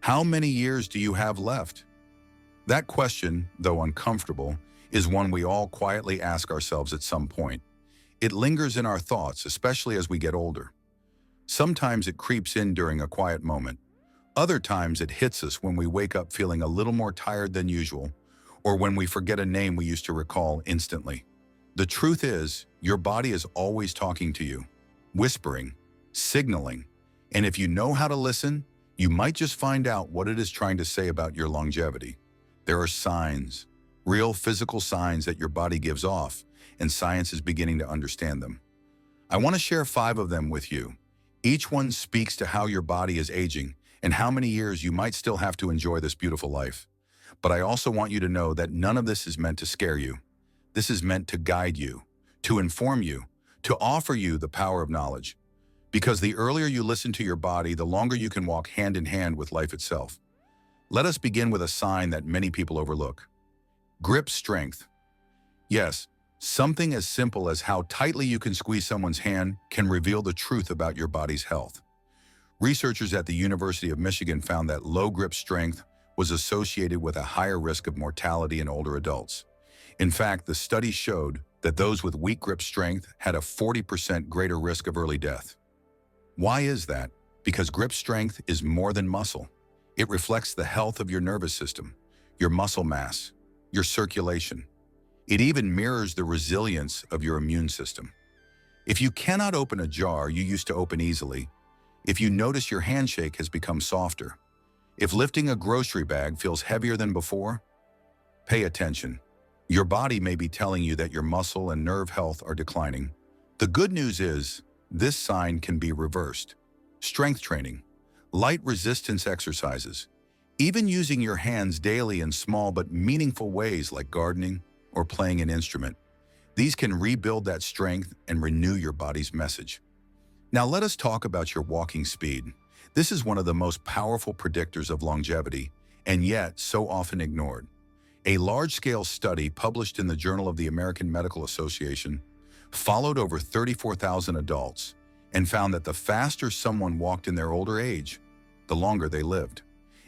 How many years do you have left? That question, though uncomfortable, is one we all quietly ask ourselves at some point. It lingers in our thoughts, especially as we get older. Sometimes it creeps in during a quiet moment. Other times it hits us when we wake up feeling a little more tired than usual, or when we forget a name we used to recall instantly. The truth is, your body is always talking to you, whispering, signaling, and if you know how to listen, you might just find out what it is trying to say about your longevity. There are signs, real physical signs that your body gives off, and science is beginning to understand them. I want to share 5 of them with you. Each one speaks to how your body is aging and how many years you might still have to enjoy this beautiful life. But I also want you to know that none of this is meant to scare you. This is meant to guide you, to inform you, to offer you the power of knowledge. Because the earlier you listen to your body, the longer you can walk hand in hand with life itself. Let us begin with a sign that many people overlook. Grip strength. Yes, something as simple as how tightly you can squeeze someone's hand can reveal the truth about your body's health. Researchers at the University of Michigan found that low grip strength was associated with a higher risk of mortality in older adults. In fact, the study showed that those with weak grip strength had a 40% greater risk of early death. Why is that? Because grip strength is more than muscle. It reflects the health of your nervous system, your muscle mass, your circulation. It even mirrors the resilience of your immune system. If you cannot open a jar you used to open easily, if you notice your handshake has become softer, if lifting a grocery bag feels heavier than before, pay attention. Your body may be telling you that your muscle and nerve health are declining. The good news is, this sign can be reversed. Strength training, light resistance exercises, even using your hands daily in small but meaningful ways like gardening or playing an instrument. These can rebuild that strength and renew your body's message. Now let us talk about your walking speed. This is one of the most powerful predictors of longevity, and yet so often ignored. A large-scale study published in the Journal of the American Medical Association followed over 34,000 adults and found that the faster someone walked in their older age, the longer they lived.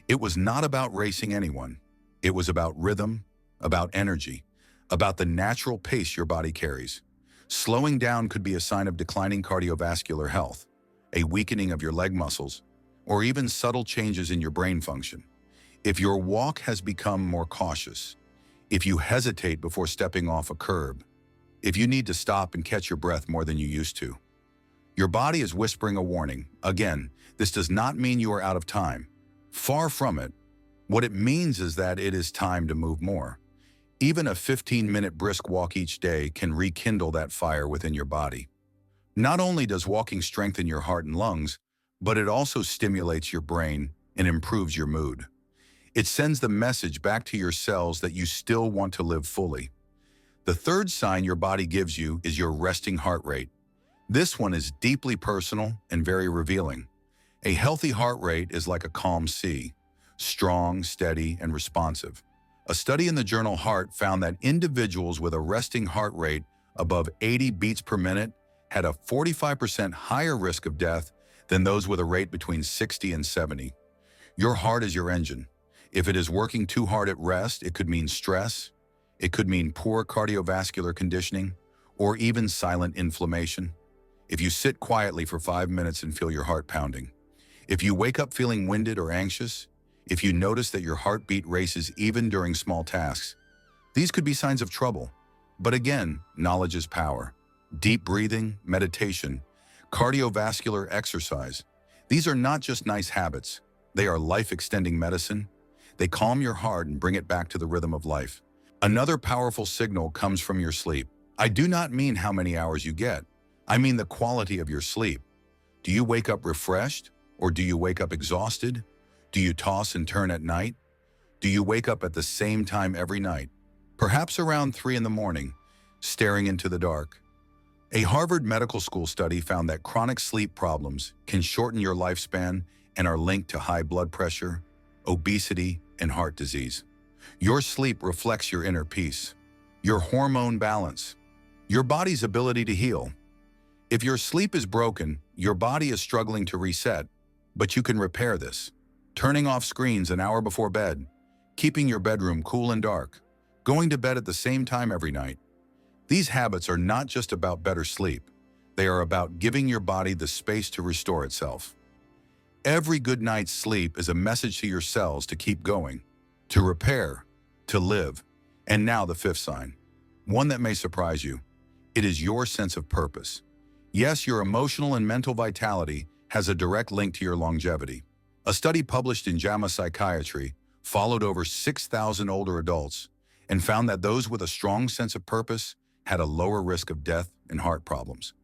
It was not about racing anyone. It was about rhythm, about energy, about the natural pace your body carries. Slowing down could be a sign of declining cardiovascular health, a weakening of your leg muscles, or even subtle changes in your brain function. If your walk has become more cautious, if you hesitate before stepping off a curb, if you need to stop and catch your breath more than you used to, your body is whispering a warning. Again, this does not mean you are out of time. Far from it. What it means is that it is time to move more. Even a 15-minute brisk walk each day can rekindle that fire within your body. Not only does walking strengthen your heart and lungs, but it also stimulates your brain and improves your mood. It sends the message back to your cells that you still want to live fully. The third sign your body gives you is your resting heart rate. This one is deeply personal and very revealing. A healthy heart rate is like a calm sea, strong, steady, and responsive. A study in the journal Heart found that individuals with a resting heart rate above 80 beats per minute had a 45% higher risk of death than those with a rate between 60 and 70. Your heart is your engine. If it is working too hard at rest, it could mean stress, it could mean poor cardiovascular conditioning, or even silent inflammation. If you sit quietly for 5 minutes and feel your heart pounding, if you wake up feeling winded or anxious, if you notice that your heartbeat races even during small tasks, these could be signs of trouble. But again, knowledge is power. Deep breathing, meditation, cardiovascular exercise. These are not just nice habits. They are life-extending medicine. They calm your heart and bring it back to the rhythm of life. Another powerful signal comes from your sleep. I do not mean how many hours you get. I mean the quality of your sleep. Do you wake up refreshed, or do you wake up exhausted? Do you toss and turn at night? Do you wake up at the same time every night, perhaps around 3 in the morning, staring into the dark? A Harvard Medical School study found that chronic sleep problems can shorten your lifespan and are linked to high blood pressure, obesity, and heart disease. Your sleep reflects your inner peace, your hormone balance, your body's ability to heal. If your sleep is broken, your body is struggling to reset, but you can repair this. turning off screens an hour before bed, keeping your bedroom cool and dark, going to bed at the same time every night. These habits are not just about better sleep. They are about giving your body the space to restore itself. Every good night's sleep is a message to your cells to keep going, to repair, to live. And now the fifth sign, one that may surprise you. It is your sense of purpose. Yes, your emotional and mental vitality has a direct link to your longevity. A study published in JAMA Psychiatry followed over 6,000 older adults and found that those with a strong sense of purpose had a lower risk of death and heart problems.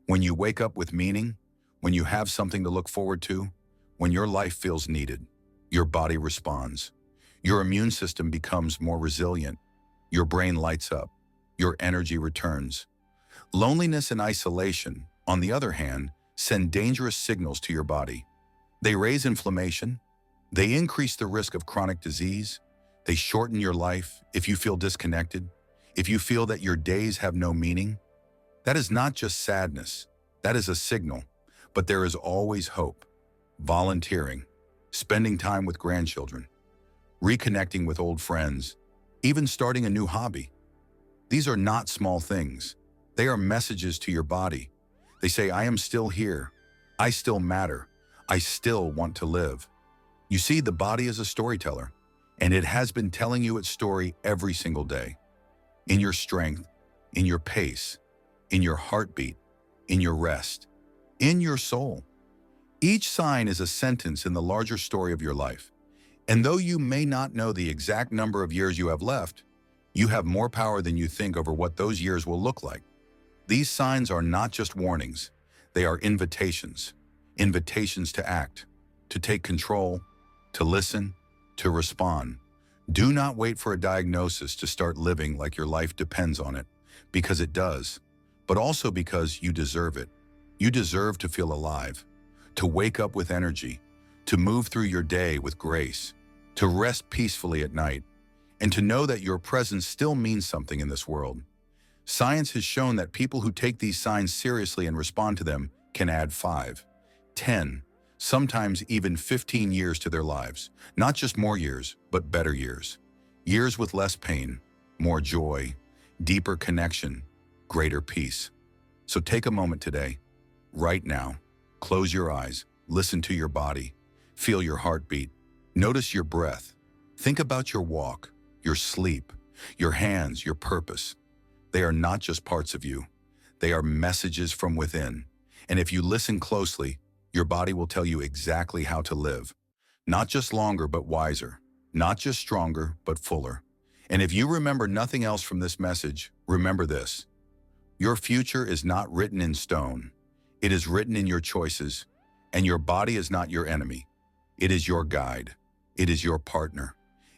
When you wake up with meaning, when you have something to look forward to, when your life feels needed, your body responds. Your immune system becomes more resilient. Your brain lights up. Your energy returns. Loneliness and isolation, on the other hand, send dangerous signals to your body. They raise inflammation. They increase the risk of chronic disease. They shorten your life if you feel disconnected, if you feel that your days have no meaning. That is not just sadness. That is a signal. But there is always hope. Volunteering, spending time with grandchildren, reconnecting with old friends, even starting a new hobby. These are not small things. They are messages to your body. They say, I am still here. I still matter. I still want to live. You see, the body is a storyteller, and it has been telling you its story every single day. In your strength, in your pace, in your heartbeat, in your rest, in your soul. Each sign is a sentence in the larger story of your life. And though you may not know the exact number of years you have left, you have more power than you think over what those years will look like. These signs are not just warnings. They are invitations. Invitations to act, to take control, to listen, to respond. Do not wait for a diagnosis to start living like your life depends on it, because it does, but also because you deserve it. You deserve to feel alive, to wake up with energy, to move through your day with grace, to rest peacefully at night, and to know that your presence still means something in this world. Science has shown that people who take these signs seriously and respond to them can add 5, 10, sometimes even 15 years to their lives. Not just more years, but better years. Years with less pain, more joy, deeper connection, greater peace. So take a moment today, right now. Close your eyes, listen to your body, feel your heartbeat, notice your breath. Think about your walk, your sleep, your hands, your purpose. They are not just parts of you. They are messages from within. And if you listen closely, your body will tell you exactly how to live. Not just longer, but wiser. Not just stronger, but fuller. And if you remember nothing else from this message, remember this. Your future is not written in stone. It is written in your choices, and your body is not your enemy. It is your guide. It is your partner.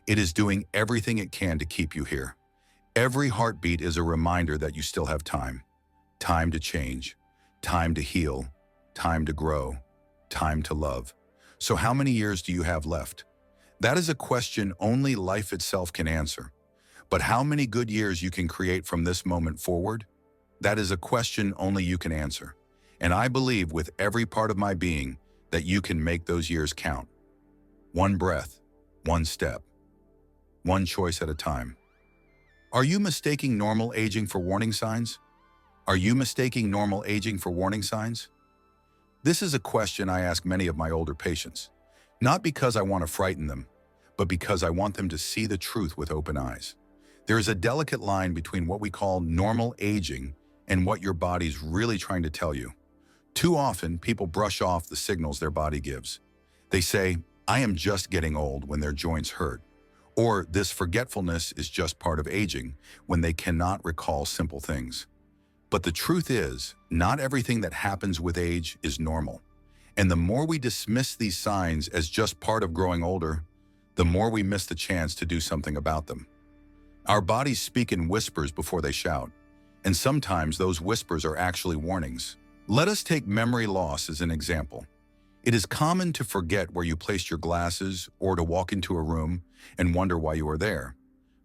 It is doing everything it can to keep you here. Every heartbeat is a reminder that you still have time. Time to change, time to heal, time to grow, time to love. So how many years do you have left? That is a question only life itself can answer. But how many good years you can create from this moment forward? That is a question only you can answer. And I believe with every part of my being that you can make those years count. One breath, one step, one choice at a time. Are you mistaking normal aging for warning signs? Are you mistaking normal aging for warning signs? This is a question I ask many of my older patients, not because I want to frighten them, but because I want them to see the truth with open eyes. There is a delicate line between what we call normal aging and what your body's really trying to tell you. Too often, people brush off the signals their body gives. They say, I am just getting old when their joints hurt. Or this forgetfulness is just part of aging when they cannot recall simple things. But the truth is, not everything that happens with age is normal. And the more we dismiss these signs as just part of growing older, the more we miss the chance to do something about them. Our bodies speak in whispers before they shout, and sometimes those whispers are actually warnings. Let us take memory loss as an example. It is common to forget where you placed your glasses or to walk into a room and wonder why you are there.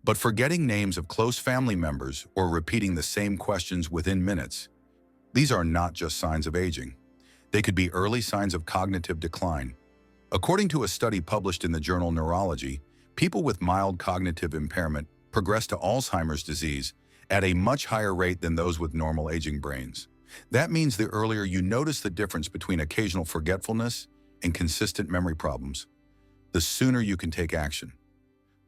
But forgetting names of close family members or repeating the same questions within minutes, these are not just signs of aging. They could be early signs of cognitive decline. According to a study published in the journal Neurology, people with mild cognitive impairment progress to Alzheimer's disease at a much higher rate than those with normal aging brains. That means the earlier you notice the difference between occasional forgetfulness and consistent memory problems, the sooner you can take action.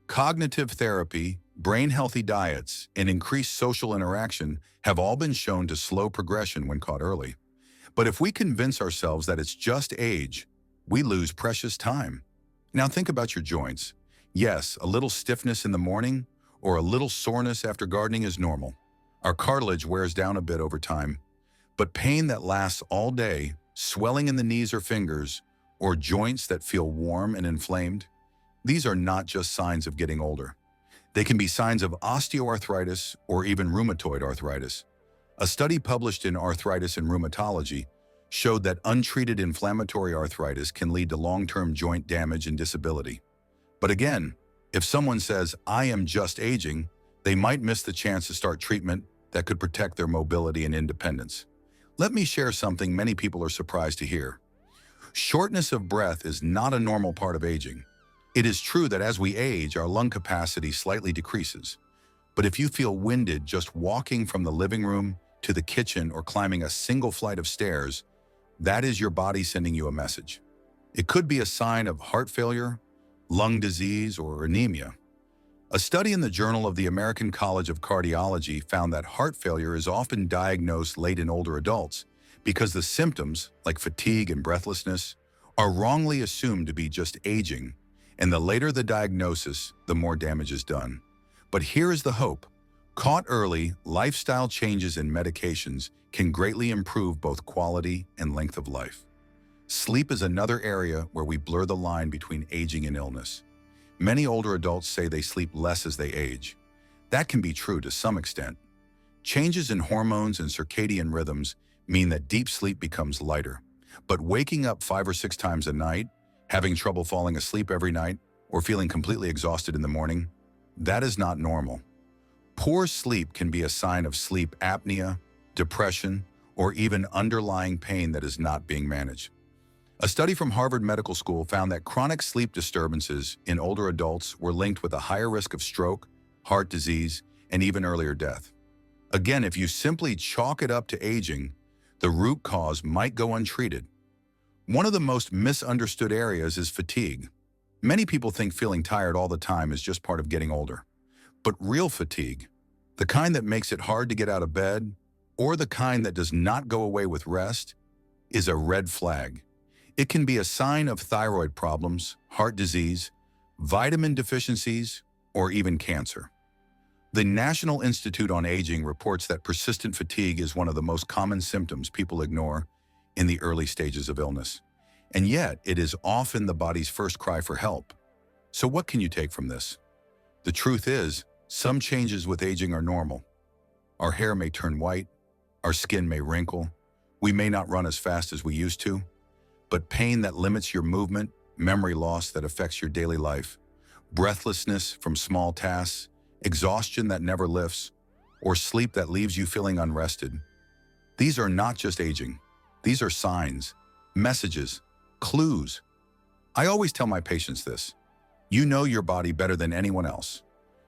Cognitive therapy, brain-healthy diets, and increased social interaction have all been shown to slow progression when caught early. But if we convince ourselves that it's just age, we lose precious time. Now think about your joints. Yes, a little stiffness in the morning or a little soreness after gardening is normal. Our cartilage wears down a bit over time. But pain that lasts all day, swelling in the knees or fingers, or joints that feel warm and inflamed, these are not just signs of getting older. They can be signs of osteoarthritis or even rheumatoid arthritis. A study published in Arthritis and Rheumatology showed that untreated inflammatory arthritis can lead to long-term joint damage and disability. But again, if someone says, "I am just aging," they might miss the chance to start treatment that could protect their mobility and independence. Let me share something many people are surprised to hear. Shortness of breath is not a normal part of aging. It is true that as we age, our lung capacity slightly decreases. But if you feel winded just walking from the living room to the kitchen or climbing a single flight of stairs, that is your body sending you a message. It could be a sign of heart failure, lung disease, or anemia. A study in the Journal of the American College of Cardiology found that heart failure is often diagnosed late in older adults because the symptoms, like fatigue and breathlessness, are wrongly assumed to be just aging, and the later the diagnosis, the more damage is done. But here is the hope. Caught early, lifestyle changes and medications can greatly improve both quality and length of life. Sleep is another area where we blur the line between aging and illness. Many older adults say they sleep less as they age. That can be true to some extent. Changes in hormones and circadian rhythms mean that deep sleep becomes lighter. But waking up 5 or 6 times a night, having trouble falling asleep every night, or feeling completely exhausted in the morning, that is not normal. Poor sleep can be a sign of sleep apnea, depression, or even underlying pain that is not being managed. A study from Harvard Medical School found that chronic sleep disturbances in older adults were linked with a higher risk of stroke, heart disease, and even earlier death. Again, if you simply chalk it up to aging, the root cause might go untreated. One of the most misunderstood areas is fatigue. Many people think feeling tired all the time is just part of getting older. But real fatigue, the kind that makes it hard to get out of bed, or the kind that does not go away with rest, is a red flag. It can be a sign of thyroid problems, heart disease, vitamin deficiencies, or even cancer. The National Institute on Aging reports that persistent fatigue is one of the most common symptoms people ignore in the early stages of illness. And yet, it is often the body's first cry for help. So what can you take from this? The truth is, some changes with aging are normal. Our hair may turn white, our skin may wrinkle, we may not run as fast as we used to, but pain that limits your movement, memory loss that affects your daily life, breathlessness from small tasks, exhaustion that never lifts, or sleep that leaves you feeling unrested. These are not just aging. These are signs, messages, clues. I always tell my patients this. You know your body better than anyone else.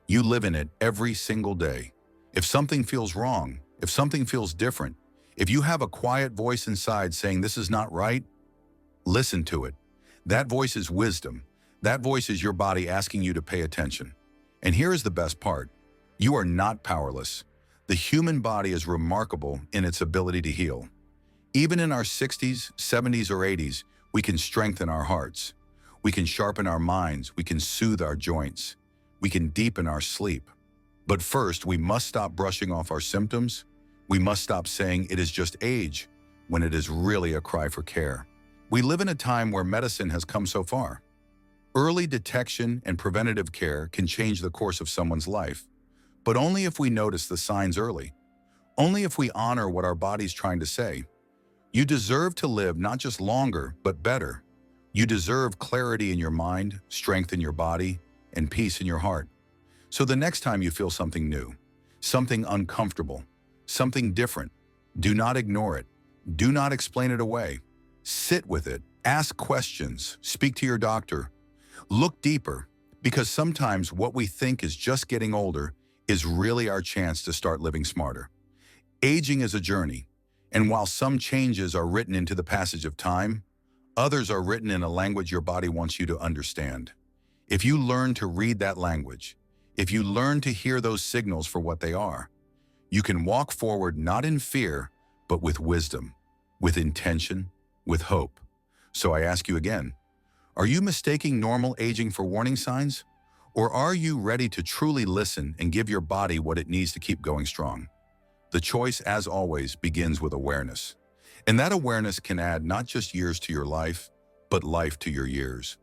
You live in it every single day. If something feels wrong, if something feels different, if you have a quiet voice inside saying this is not right, listen to it. That voice is wisdom. That voice is your body asking you to pay attention. And here is the best part. You are not powerless. The human body is remarkable in its ability to heal. Even in our 60s, 70s, or 80s, we can strengthen our hearts. We can sharpen our minds. We can soothe our joints. We can deepen our sleep. But first, we must stop brushing off our symptoms. We must stop saying it is just age when it is really a cry for care. We live in a time where medicine has come so far. Early detection and preventative care can change the course of someone's life, but only if we notice the signs early. Only if we honor what our body's trying to say. You deserve to live not just longer, but better. You deserve clarity in your mind, strength in your body, and peace in your heart. So the next time you feel something new, something uncomfortable, something different, do not ignore it. Do not explain it away. Sit with it Ask questions, speak to your doctor, look deeper, because sometimes what we think is just getting older is really our chance to start living smarter. Aging is a journey, and while some changes are written into the passage of time, others are written in a language your body wants you to understand. If you learn to read that language, if you learn to hear those signals for what they are, you can walk forward not in fear, but with wisdom, with intention, with hope. So I ask you again, are you mistaking normal aging for warning signs? Or are you ready to truly listen and give your body what it needs to keep going strong? The choice, as always, begins with awareness. And that awareness can add not just years to your life, but life to your years.